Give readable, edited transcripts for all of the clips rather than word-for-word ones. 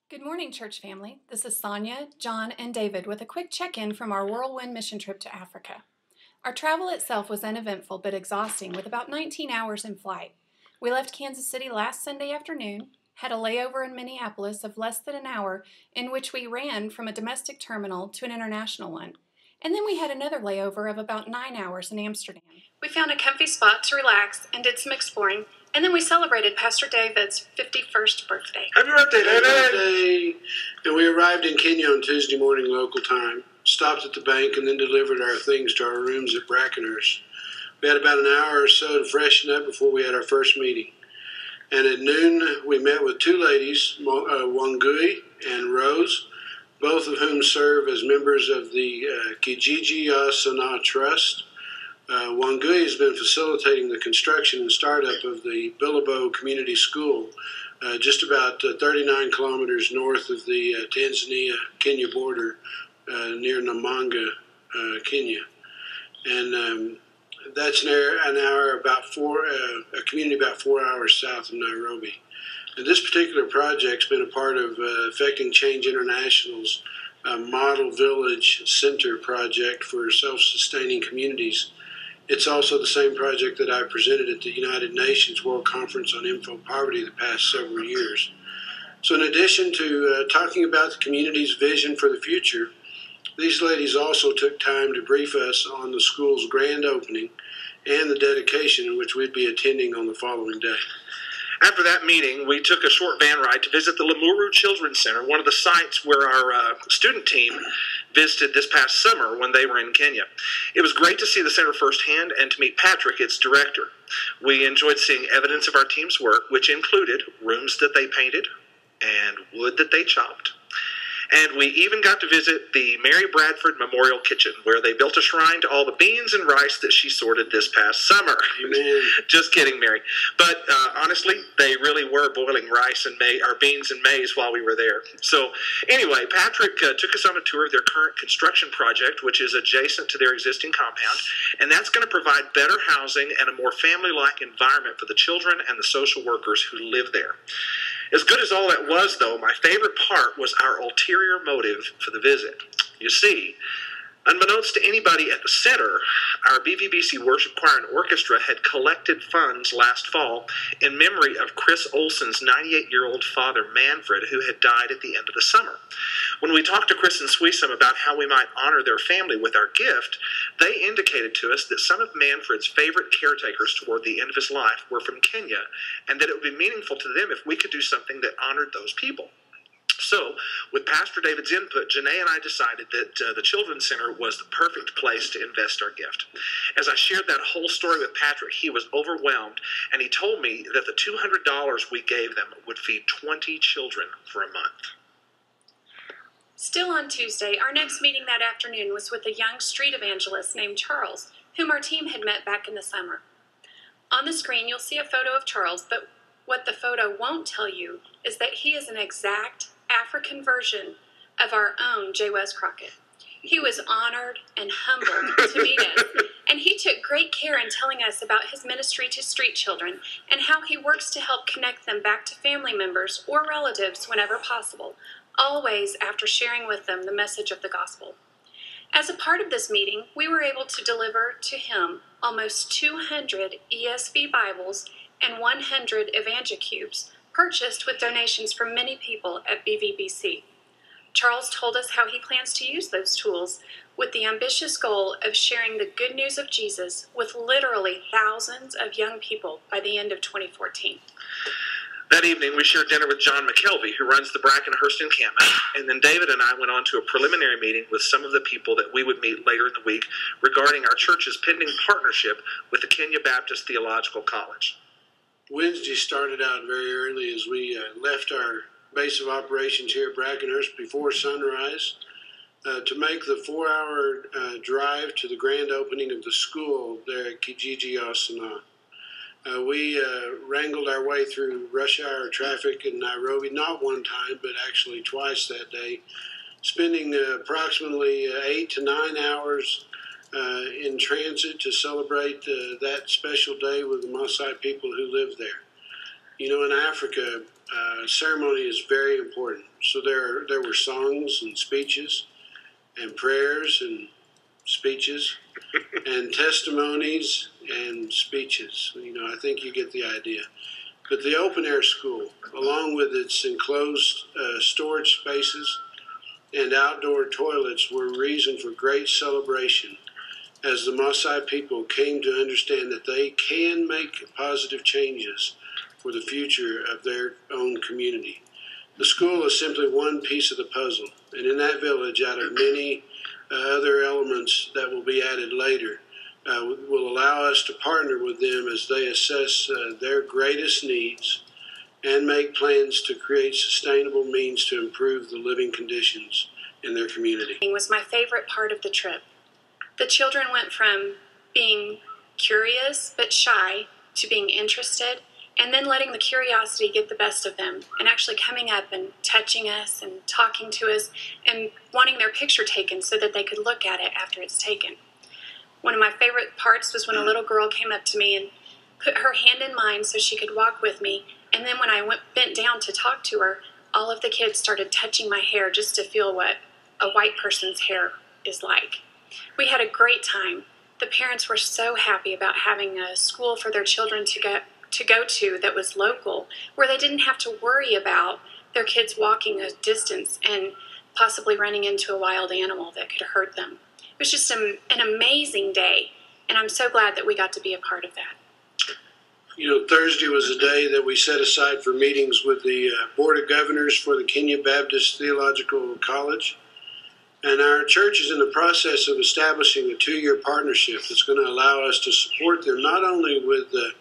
Good morning, church family. This is Sonia, John, and David with a quick check-in from our whirlwind mission trip to Africa. Our travel itself was uneventful but exhausting with about 19 hours in flight. We left Kansas City last Sunday afternoon, had a layover in Minneapolis of less than an hour in which we ran from a domestic terminal to an international one, and then we had another layover of about 9 hours in Amsterdam. We found a comfy spot to relax and did some exploring, and then we celebrated Pastor David's 51st birthday. Happy birthday, David! Happy birthday! And we arrived in Kenya on Tuesday morning local time, stopped at the bank, and then delivered our things to our rooms at Brackenhurst. We had about an hour or so to freshen up before we had our first meeting. And at noon, we met with two ladies, Wangui and Rose, both of whom serve as members of the Kijiji Asana Trust. Wangui has been facilitating the construction and startup of the Bilabo Community School, just about 39 kilometers north of the Tanzania-Kenya border, near Namanga, Kenya. And that's an hour about a community about 4 hours south of Nairobi. And this particular project's been a part of Affecting Change International's Model Village Center project for self-sustaining communities. It's also the same project that I presented at the United Nations World Conference on Infopoverty the past several years. So in addition to talking about the community's vision for the future, these ladies also took time to brief us on the school's grand opening and the dedication in which we'd be attending on the following day. After that meeting, we took a short van ride to visit the Limuru Children's Center, one of the sites where our student team visited this past summer when they were in Kenya. It was great to see the center firsthand and to meet Patrick, its director. We enjoyed seeing evidence of our team's work, which included rooms that they painted and wood that they chopped. And we even got to visit the Mary Bradford Memorial Kitchen, where they built a shrine to all the beans and rice that she sorted this past summer. Just kidding, Mary. But honestly, they really were boiling rice and beans and maize while we were there. So anyway, Patrick took us on a tour of their current construction project, which is adjacent to their existing compound, and that's going to provide better housing and a more family-like environment for the children and the social workers who live there. As good as all that was, though, my favorite part was our ulterior motive for the visit. You see, unbeknownst to anybody at the center, our BVBC Worship Choir and Orchestra had collected funds last fall in memory of Chris Olson's 98-year-old father, Manfred, who had died at the end of the summer. When we talked to Chris and Sweesum about how we might honor their family with our gift, they indicated to us that some of Manfred's favorite caretakers toward the end of his life were from Kenya, and that it would be meaningful to them if we could do something that honored those people. So, with Pastor David's input, Janae and I decided that the Children's Center was the perfect place to invest our gift. As I shared that whole story with Patrick, he was overwhelmed, and he told me that the $200 we gave them would feed 20 children for a month. Still on Tuesday, our next meeting that afternoon was with a young street evangelist named Charles, whom our team had met back in the summer. On the screen, you'll see a photo of Charles, but what the photo won't tell you is that he is an exact African version of our own J. Wes Crockett. He was honored and humbled to meet us, and he took great care in telling us about his ministry to street children and how he works to help connect them back to family members or relatives whenever possible, always after sharing with them the message of the gospel. As a part of this meeting, we were able to deliver to him almost 200 ESV Bibles and 100 EvangeCubes, purchased with donations from many people at BVBC. Charles told us how he plans to use those tools with the ambitious goal of sharing the good news of Jesus with literally thousands of young people by the end of 2014. That evening, we shared dinner with John McKelvey, who runs the Brackenhurst encampment, and then David and I went on to a preliminary meeting with some of the people that we would meet later in the week regarding our church's pending partnership with the Kenya Baptist Theological College. Wednesday started out very early as we left our base of operations here at Brackenhurst before sunrise to make the 4-hour drive to the grand opening of the school there at Kijiji Asana. We wrangled our way through rush hour traffic in Nairobi, not one time, but actually twice that day, spending approximately 8 to 9 hours in transit to celebrate that special day with the Maasai people who live there. You know, in Africa, ceremony is very important. So there were songs and speeches and prayers and speeches and testimonies and speeches. I think you get the idea. But the open air school, along with its enclosed storage spaces and outdoor toilets, were a reason for great celebration as the Maasai people came to understand that they can make positive changes for the future of their own community. The school is simply one piece of the puzzle, and in that village, out of many other elements that will be added later, will allow us to partner with them as they assess their greatest needs and make plans to create sustainable means to improve the living conditions in their community. It was my favorite part of the trip. The children went from being curious but shy to being interested, and then letting the curiosity get the best of them and actually coming up and touching us and talking to us and wanting their picture taken so that they could look at it after it's taken. One of my favorite parts was when a little girl came up to me and put her hand in mine so she could walk with me, and then when I bent down to talk to her, all of the kids started touching my hair just to feel what a white person's hair is like. We had a great time. The parents were so happy about having a school for their children to go to that was local, where they didn't have to worry about their kids walking a distance and possibly running into a wild animal that could hurt them. It was just an amazing day, and I'm so glad that we got to be a part of that. Thursday was a day that we set aside for meetings with the Board of Governors for the Kenya Baptist Theological College. And our church is in the process of establishing a 2-year partnership that's going to allow us to support them not only with the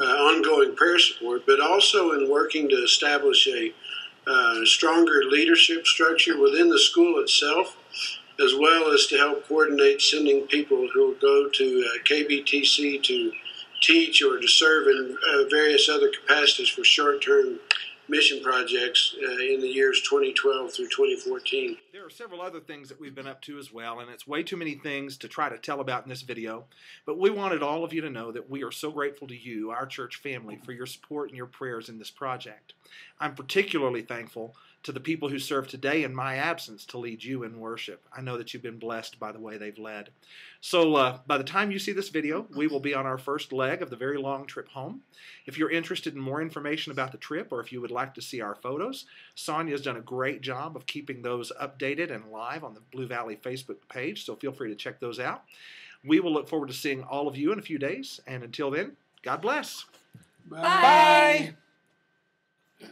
ongoing prayer support, but also in working to establish a stronger leadership structure within the school itself, as well as to help coordinate sending people who will go to KBTC to teach or to serve in various other capacities for short-term mission projects in the years 2012 through 2014. There are several other things that we've been up to as well, and it's way too many things to try to tell about in this video, but we wanted all of you to know that we are so grateful to you, our church family, for your support and your prayers in this project. I'm particularly thankful to the people who serve today in my absence to lead you in worship. I know that you've been blessed by the way they've led. So by the time you see this video, we will be on our first leg of the very long trip home. If you're interested in more information about the trip, or if you would like to see our photos, Sonia has done a great job of keeping those updated and live on the Blue Valley Facebook page, so feel free to check those out. We will look forward to seeing all of you in a few days, and until then, God bless. Bye. Bye.